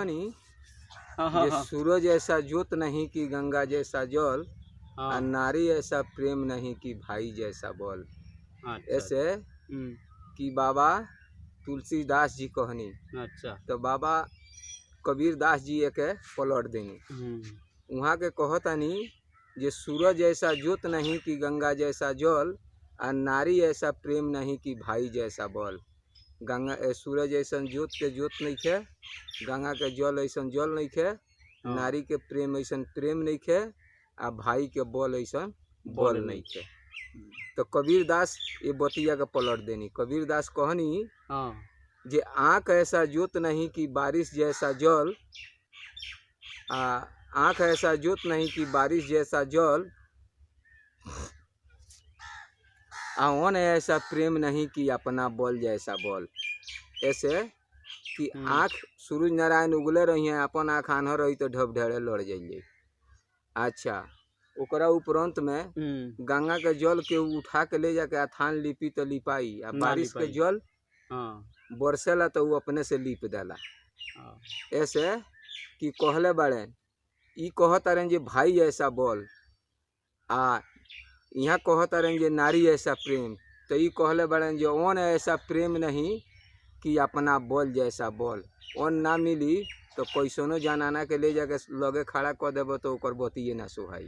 सुननी हाँ हाँ ये हाँ सूरज ऐसा ज्योत नहीं कि गंगा जैसा जल, और हाँ। नारी ऐसा प्रेम नहीं कि भाई जैसा बल। अच्छा। ऐसे कि बाबा तुलसीदास जी कहनी, अच्छा। तो बाबा कबीर दास जी एक पलट देनी। वहाँ के कहतानी जे सूरज ऐसा ज्योत नहीं कि गंगा जैसा जल, और नारी ऐसा प्रेम नहीं कि भाई जैसा बल। सूरज ऐसा ज्योत के ज्योत नहीं खे, गंगा के जल ऐसा जल नहीं खे, नारी के प्रेम ऐसा प्रेम नहीं खे, आ भाई के बल ऐसा बल नहीं खे। तो कबीर दास ये बतिया के पलट देनी। कबीर दास कहनी जे आँख ऐसा ज्योत नहीं कि बारिश जैसा जल, आँख ऐसा ज्योत नहीं कि बारिश जैसा जल, आवन ऐसा प्रेम नहीं कि अपना बल जैसा बल। ऐसे कि आँख सूरज नारायण उगले रही हैं, अपन आँख आन्हर रही तो ढब ढेरे लड़ जाइए। अच्छा, ओकरा उपरंत में गंगा के जल के उठा के ले जाके अथान लिपी तो लिपाई, आ बारिश के जल बरसेला तो वो अपने से लिप देला। ऐसे कि कहले बड़े ई कहतारन जे भाई ऐसा बल, आ यहाँ कहतारन जे नारी ऐसा प्रेम, तो ई कहले बड़े जे ओन ऐसा प्रेम नहीं कि अपना बल जैसा बल। ओन ना मिली तो कैसनो जनाना के ले जाके लगे खड़ा कर देबो तो ओकर बतिये ना सोहाई,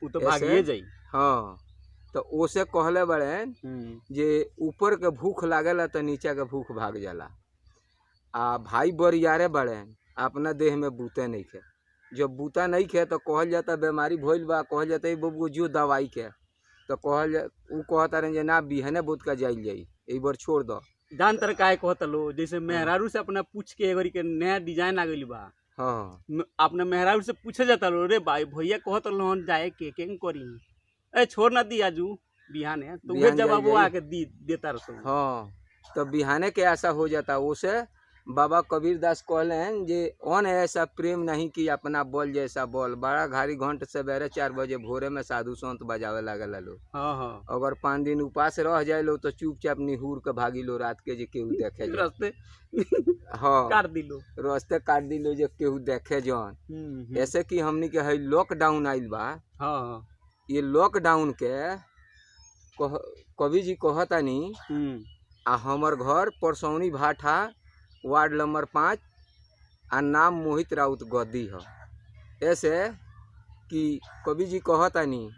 वो तो भागिए जाई। हाँ, तो ओसे कहले बड़े जे ऊपर के भूख लागेला तो नीचे के भूख भाग जाला। आ भाई बरियारे बड़े अपना देह में बूते नहीं खे, जब बूता नहीं खे तो कहल जाता बीमारी भइल बा, कहल जाता बबू जो दवाई के, तो कहता रहे जे ना बिहने बूत का जाइल जाई, एक बार छोड़ दो। जान तर काहे कहत लो, जैसे मेहरारू से अपना पूछ के एगरी के नया डिजाइन आ गइल बा। हाँ, अपने मेहरारू से पूछे जाता लो, रे भाई भैया कहत लो जाए के करी, ए छोड़ ना दी आजू बिहाने, तो वे जवाब वो आके देता रसो। हाँ, तो बिहाने के ऐसा हो जाता। उसे बाबा कबीर दास कहले जे ओन ऐसा प्रेम नहीं कि अपना बल जैसा बल। बड़ा घारी घंट सवेरे 4 बजे भोरे में साधु संत बजावे लागल लो। अगर 5 दिन उपास रह जाए लो तो चुपचाप निहुर के भागी लो रात के जे केहू देखे रास्ते। हाँ, काट दिलो रास्ते, काट दिलो जे केहू देखे जन। ऐसे कि हमनी के है लॉकडाउन आइल बा। ये लॉकडाउन के कवि जी कहतानी, आ हमर घर परसौनी भाठा वार्ड नंबर 5, आ नाम मोहित राउत गद्दी है। ऐसे कि कवि जी कहतानी,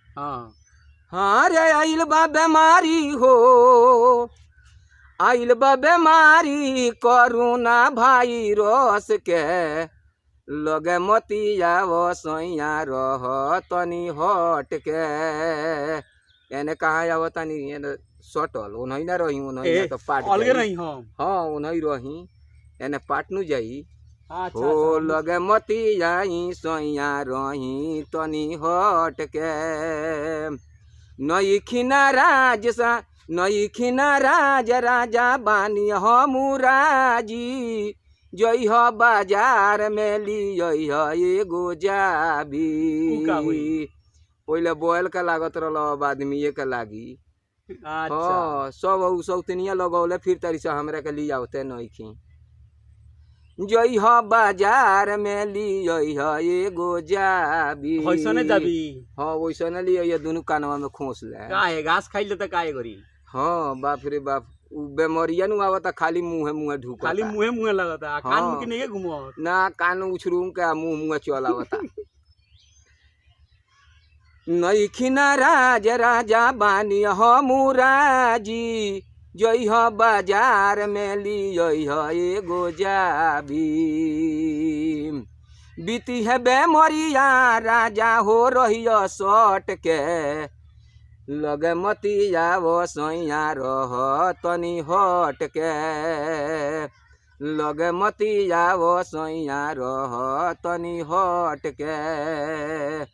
हाँ रे आइल बा बीमारी हो, आइल बा बीमारी करुणा भाई रस के, लगे मतिया वो सैया रह तनी हट के। एने कहाँ आवतानी सटल ओनही ना रही, ओनही तो पाट अलगे रही। हाँ, ओनही रही, एने पाटनू जाई। हो लगे मती जाई सैया रही तनी हट के, नई खिना राज सा नई खिना राज राजा बानी हमू राजी, जई हो बाजार में ली एगो जाबी। पहले बोयल का लागत रहल, अब आदमी के लागी। हाँ, सब सौतनिया लगौले फिर तरी से हमरा के लिया होते नईखी, जई हो बाजार में ली एगो जाबी। वैसने जाबी। हाँ, वैसने लिया दोनों कानवा में खोस ले। काहे घास खाई ले त काहे करी। हाँ, बाप रे बाप, बेमरिया नु आवता खाली मुंहे मुंहे ढुकता, खाली मुंहे मुंहे लगता। कान में के नहीं घुमो ना, कान उछरूम के मुंह मुंह चल आवता। नई खिना राज राजा बानी हमू राजी, जई हो बाजार में ली एगो जाबी। बीती है बेमरिया राजा हो रही सट के, लगे मतिया वो सैया रह तनी हट के, लगे मतिया वो सैया रह तनी हट के।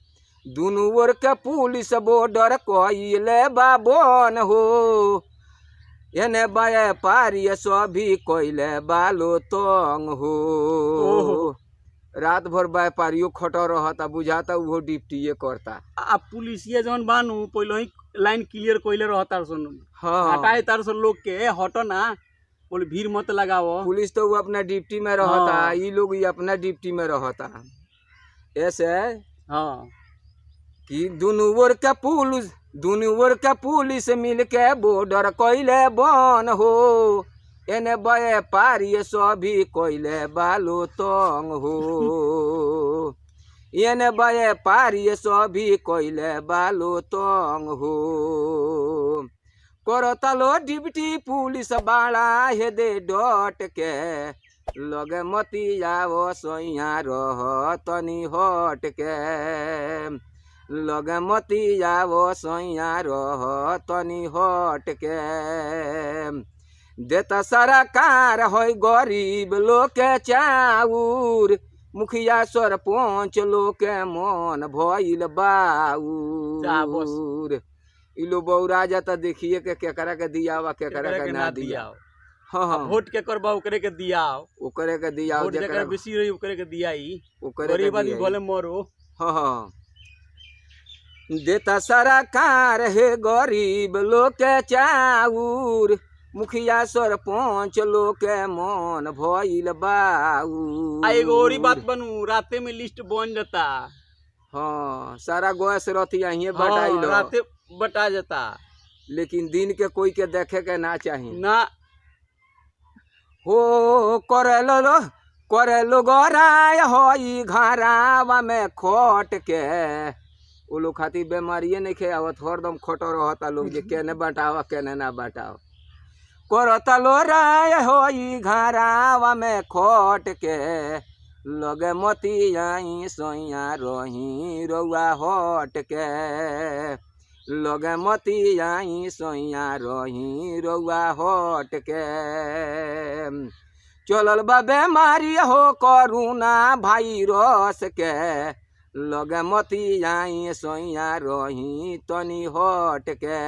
दुनू ओर के पुलिस बॉर्डर कइले बाबन हो, एने बाए पारी सभी कइले बालो तंग हो। रात भर व्यापारियों खट रहता, बुझाता वो ड्यूटीए करता। आ पुलिसिया जौन बानू पहले ही लाइन क्लियर कइले रहता सुन। हाँ, हटाए तार से लोग के हटो ना, बोले भीड़ मत लगाओ। पुलिस तो वो अपना ड्यूटी में रहता, हाँ। ये लोग ये अपना ड्यूटी में रहता। ऐसे हाँ कि दुनू ओर के पुलिस मिल के बॉर्डर कइले बन हो, एने व्यापारी सभी कइले बालो तंग हो, एने व्यापारी सभी कइले बालो तंग हो। करता लो ड्यूटी पुलिस बाड़ा हे दे डट के, लगे मती जाओ सोइया रह तनी हट के, लगे मती जाओ सोइया रह तनी हट के। देता सरकार है गरीब लोग के चाउर, मुखिया सरपंच लोग के मन भइल बाउर। इ लोग बौरा जाता देखिए के केकरा के दियावा केकरा के ना दिया। हाँ हाँ वोट के करबा ओकरे के दियाओ, ओकरे के दिया वोट जेकरा बेसी रही ओकरे के दियाई, ओकरे के गरीब आदमी दियाई। भले मरो। हाँ हाँ देता सरकार है गरीब लोग के चाउर, मुखिया सरपंच लोग के मन भइल बाउर। आ एगो और ही बात बनू, राते में लिस्ट बन जाता। हाँ सारा गैस रहती यहीं हाँ, बटाइल, राते बटा जाता, लेकिन दिन के कोई के देखे के ना चाहिए। ना हो करे लो गराय होई घरावा में खोट के, वो लोग खातिर बीमारिये नहीं खे आवत, हरदम खोटो रहता लोग जे केने बटावा केने ना बटाओ। करता लो राय होई घरावा में खोट के, लगे मती आई सोइया रही रउआ हट के, लगे मती आई सोइया रही रउआ हट के। चलल बा बेमारी हो करुणा वायरस के, लगे मती आई सोइया रही तनी हट के,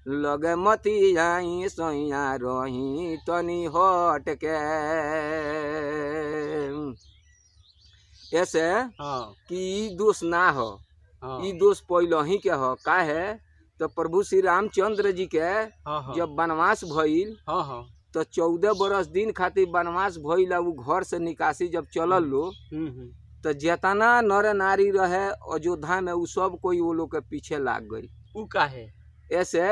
लगे मती आई सोइया रही तनी हट के। ऐसे हाँ कि ई दोष ना हो, हाँ ई दोष पहले ही के हो। काहे तो प्रभु श्री रामचंद्र जी के हाँ हाँ जब वनवास भइल हाँ हाँ तो 14 बरस दिन खातिर वनवास भइल, वो घर से निकासी जब चलल लो तो जितना नर नारी रहे अयोध्या में उ सब कोई वो लोग के पीछे लाग गई। उ काहे? ऐसे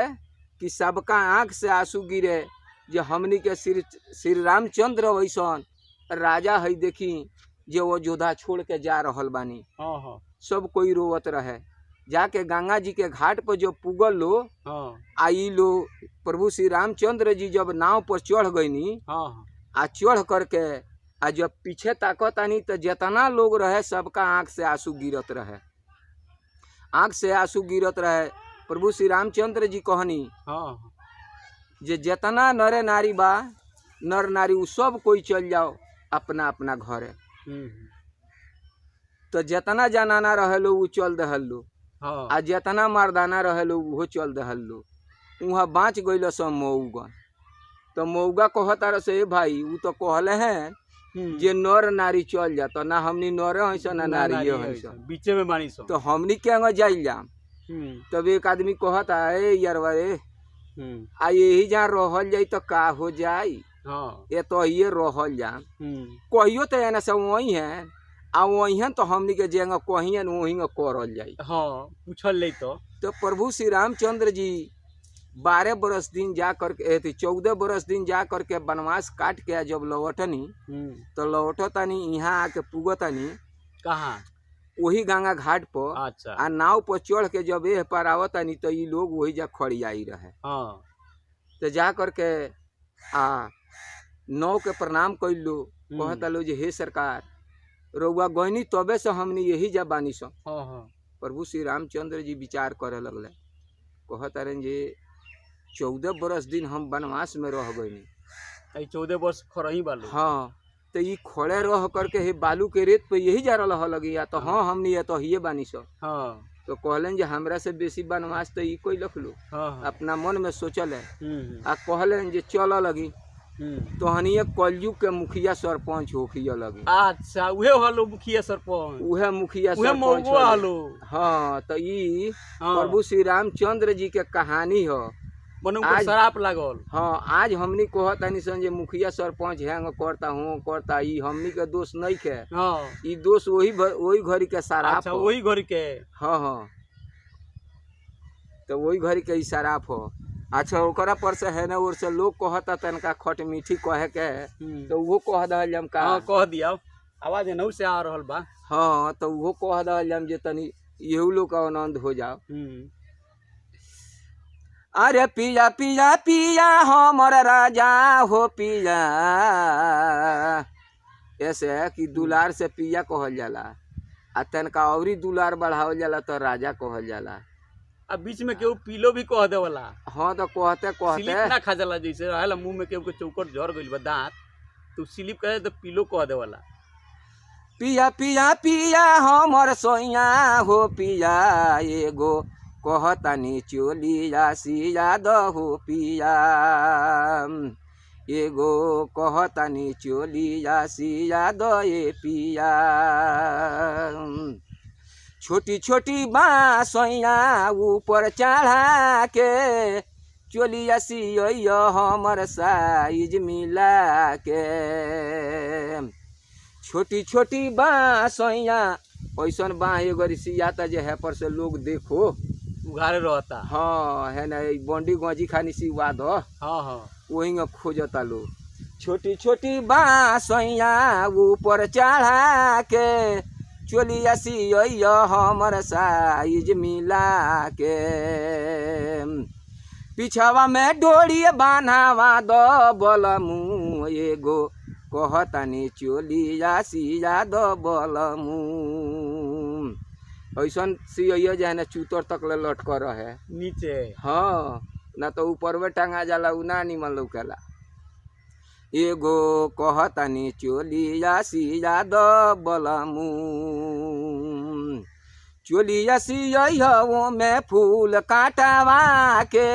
कि सबका आंख से आंसू गिरे, जो हमनी के श्री रामचंद्र वैसन राजा है देखी जो वो अयोध्या छोड़ के जा रहल बानी। हाँ हाँ सब कोई रोवत रहे। जाके गंगा जी के घाट पर जब पुगल लो, हाँ आई लो प्रभु श्री रामचंद्र जी जब नाव पर चढ़ गईनी, हाँ आ चढ़ करके आ जब पीछे ताकत आनी तो जितना लोग रहे सबका आंख से आंसू गिरत रहे, आंख से आंसू गिरत रहे। प्रभु श्री रामचंद्र जी कहनी हाँ जे जितना नरे नारी बा नर नारी उ सब कोई चल जाओ अपना अपना घरे। तो जितना जनाना रहे लो उ चल दहल लो, हाँ आ जितना मर्दाना रहे लो वो चल दहल लो। वहाँ बाँच गइल सब मऊगा। तो मऊगा कहता रहे से भाई उ तो कहले हैं जे नर नारी चल जाता, ना हमनी नरे हैं ना नारी हैं, बीचे में मानी सो। तो हमनी क्या जाइल जाम। तब एक आदमी कहता है यारवा रे आ यही जहाँ रहल जाई तो का हो जाई, हाँ ये तो ये रहल जाम कहियो तो एना से वही है आ वही तो हमनी के जेंगा कहिए वही करल जाई। हाँ पूछल ले तो प्रभु श्री रामचंद्र जी 12 बरस दिन जा करके 14 बरस दिन जा करके वनवास काट के जब लौटनी तो लौटतानी यहाँ आके पुगतानी कहाँ? वही गंगा घाट पर। अच्छा आ नाव पर चढ़ के जब एह पर आवतानी तो ये लोग वही जा खड़ियाई रहे। हाँ तो जा करके आ नौ के प्रणाम कैल लो, कहता लो जे हे सरकार रउआ गहनी तबे से हमनी यही जा बानी सो। हाँ हाँ प्रभु श्री रामचंद्र जी विचार करे लगले, कहता रहे जे 14 बरस दिन हम वनवास में रह गईनी। 14 वर्ष खरही बालू। हाँ तो ये खड़े रह करके हे बालू के रेत पे यही जा रहा लगी या तो हाँ हमनी या तो हिये बानी सो। हाँ तो कहलन जे हमरा से बेसी वनवास तो ई कोई लख लो। हाँ अपना मन में सोचल है आ कहलन जे चल लगी तो हनिए कलयुग के मुखिया सरपंच होखिया लगी। अच्छा उहे हलो मुखिया सरपंच, उहे मुखिया उहे सरपंच मौगो हलो। हाँ तो ई हाँ। प्रभु श्री रामचंद्र जी के कहानी हो मने ऊपर आज शराब लागल। हाँ आज हमनी कहत तनी सन जे मुखिया सरपंच हैंग करता हूँ करता ई हमनी के दोष नहीं के हाँ ई दोष वही घड़ी के शराब अच्छा हो। वही घड़ी के। हाँ हाँ तो वही घड़ी के ई शराब हो। अच्छा ओकरा पर से है ना और से लोग कहता तनका खट मीठी कहे के तो वो कह दल जम का। हाँ कह दिया आवाज एनहु से आ रहल बा। हाँ तो वो कह दल जम जे तनी यहू लोग का आनंद हो जाओ। अरे पिया पिया पिया हमर राजा हो पिया ऐसे कि दुलार से पिया कहल जाला आ तनका औरी दुलार बढ़ावल जाला तो राजा कहल जाला। अब बीच में केहू पीलो भी कह देवला। हाँ तो कहते स्लिप ना खा जाला जैसे रहला मुंह में केहू के चौकट झड़ गइल बा दांत तो स्लिप कहे तो पीलो कह देवला। पिया पिया पिया हमर सोइया हो पिया एगो कहतानी चोलिया सिया दहो पिया एगो कहतानी चोलिया सिया दे पिया। छोटी छोटी बाँसैया ऊपर चढ़ा के चोलिया सिया हमर साइज मिला के। छोटी छोटी बाँसैया ऐसन बाँ एगो सियाता जे है पर से लोग देखो उघारे रहता। हाँ है ना बंडी गंजी खानी सिवा दो। हाँ हाँ वही खोजता लोग। छोटी छोटी बाँसैया ऊपर चढ़ा के चोलिया सिया हमर साइज मिला के। पिछवा में डोरी बान्हावा दो बलमु एगो कहतानी चोलिया सिया दो बलमु। ऐसन सिया जाए ना चूतर तक ले लटक रहे नीचे। हाँ ना तो ऊपर में टंगा जाला उ ना निमन लौकेला। एगो कहतानी चोलिया सिया दो बलमु चोलिया सिया वो में फूल काटवा के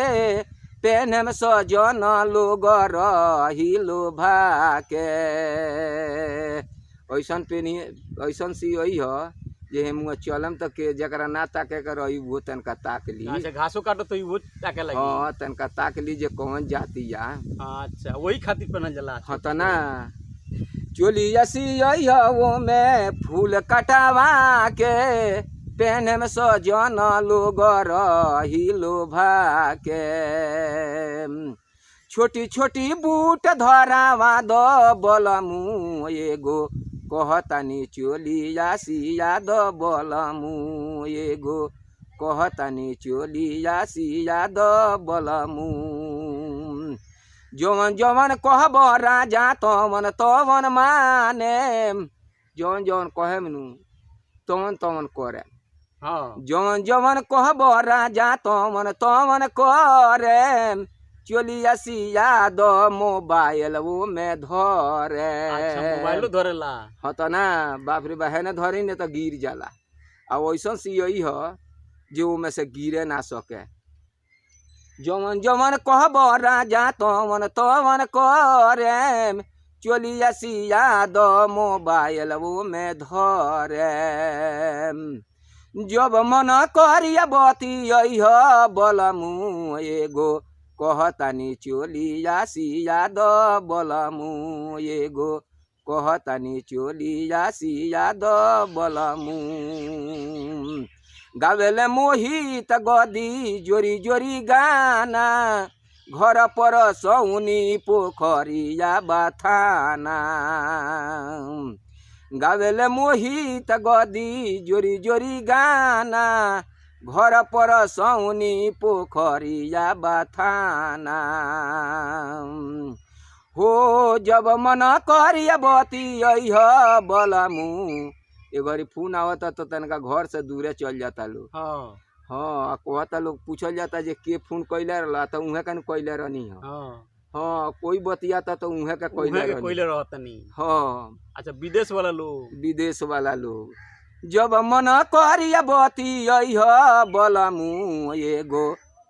पेन में सजन लोग रही लोभा के। ऐसन पेनी ऐसन सिया जे मुँह चलम तो के जरा ना ताके के रही वो तनका ताक ली। अच्छा घासो काटो तो वो ताके लगी। हाँ तनका ताक ली जे कौन जाती या। अच्छा वही खातिर पहनल जाला। हाँ तो ना चोलिया सिया वो में फूल कटवा के पेन में सजन लोग रही लोभा के। छोटी छोटी बूट धरावा दो बलमु एगो कहतानी चोलिया सिया दो बलमु एगो कहतानी चोलिया सिया दो बलमु। जवन जवन कहब राजा तवन तवन माने जवन जवन कहे मनु तवन तवन करे। हाँ जवन जवन कहब राजा तवन तवन करे चोलिया सिया दो मोबाइल वो में धरे। अच्छा मोबाइलो धरेला। हाँ तो ना बाप रे बहन धरी ने तो गिर जाला। आ वैसन सिया ह जो में से गिरे ना सके। जवन जवन कहब राजा तवन तवन करे चोलिया सिया दो मोबाइल वो में धरे। जब मन करिया बतिया बलमु एगो कहतानी चोलिया सिया दो बलमु एगो कहतानी चोलिया सिया दो बलमु। गावेले मोहित गदी जोरी जोरी गाना घर पर सौनी पोखरिया बाथाना। गावेले मोहित गदी जोरी जोरी गाना घर पर सौनी पोखरिया बाथाना। हो जब मन करिया बतिया बलमु एगरी फोन आवता तो तनका घर से दूरे चल जाता लोग। हाँ हाँ कहता लोग पूछल जाता जे के फोन कैले रहा तो उहे कन कैले रहनी है। हाँ कोई बतियाता तो उहे का कोइले रहतनी। हाँ अच्छा विदेश वाला लोग। विदेश वाला लोग जब मन करिया बतिया बलमु एगो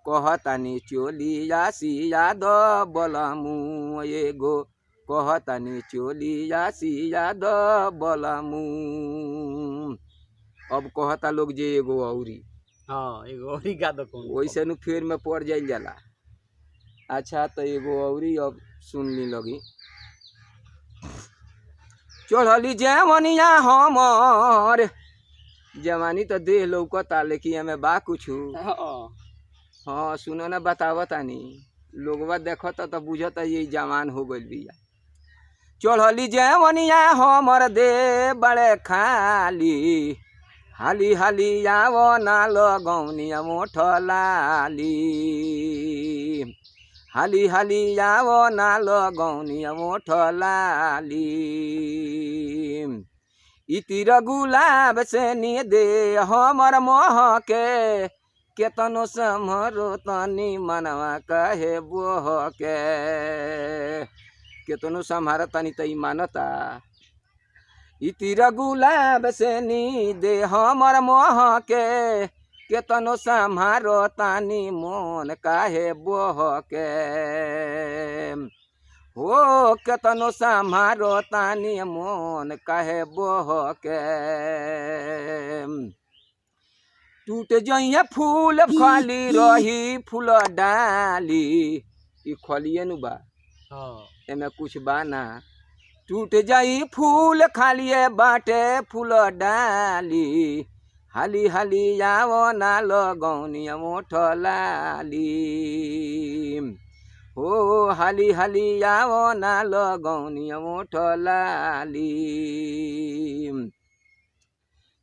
कहतानी चोलिया सिया दो बलमु एगो कहतानी चोलिया सिया दो बलमु। अब कहता लोग जे एगो औरी। हाँ एगो औरी गा दो कौन। वैसे नु फेर में पड़ जाइल जाला। अच्छा तो एगो औरी अब सुन ली लगी। चढ़ली जवनिया हमर, जवानी तो देह लौकता लेकिन एमे बा कुछु। हाँ सुनो ना बतावतानी, लोगवा देखता तो बुझता ये जवान हो गइल बिया। चढ़ली जवनिया हमर दे बड़े खाली, हाली हाली आवो ना लगौनिया मोठ लाली, हाली हाली आवो ना लगौनिया मोठ लाली। इतिर गुलाब से नि दे हमर मोह के, केतनो समरो तनी मनवा कहे बोह के। केतनो संहार तनी तई मानता। इतिर गुलाब से नि दे हमर मोह के, केतनो संहारो तानी मन काहे बोह के। हो केतनो संहारो तानी मन काहे बोह के। टूट जइए फूल खाली रही फूल डाली, ई खलिए नु बा, एमे कुछ बा ना। टूट जाई फूल खालिए बाटे फूल डाली, हाली हाली आवो ना लगौनिया मोठ लाली, हो हाली हाली आवो ना लगौनिया मोठ लाली।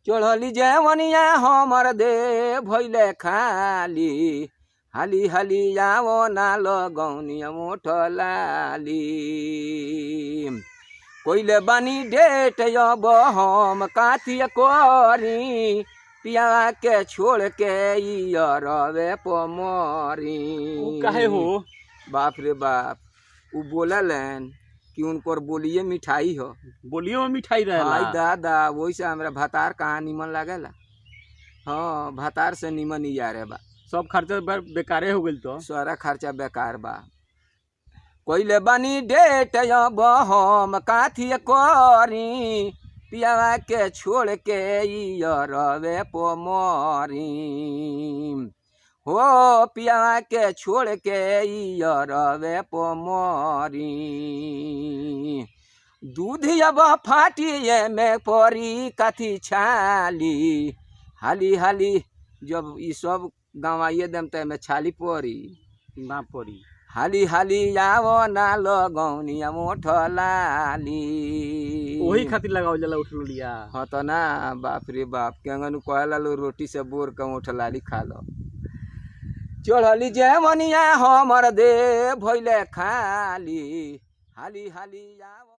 चढ़ली जवनिया हमर दे भइले खाली, हाली हाली आवो ना लगौनिया मोठ लाली। कोइले बानी डेट अब हम काथी करी, पिया के छोड़ के रवे पमरी। काहे हो? बाप रे बाप, उ बोललन कि उनकर बोलिए मिठाई हो। बोलियो में मिठाई रहेला। हाय दादा, वही से हमरा भातार कहाँ निमन लागेला। हाँ भातार से निमन ही यार बा। सब खर्चा बेकारे हो गइल तो। सारा खर्चा बेकार बा। कोइले बानी डेट अब हम काथी करी, पियावा के छोड़ के रवे पमरी, हो पियावा के छोड़ के रवे पमरी। दूध अब फाटिए में परी काथी छाली, हाली हाली जब ई सब गंवाइए देम तो एमे छाली परी ना पड़ी। हाली हाली आवो ना लगौनिया मोठ लाली। वही खातिर लगावल जाला उठलिया। हाँ तो ना, बाप रे बाप, केंगन कहला लो रोटी से बोर के मोठ लाली खा लो। चढ़ली जवनिया हमर दे भइले खाली, हाली हाली आवो।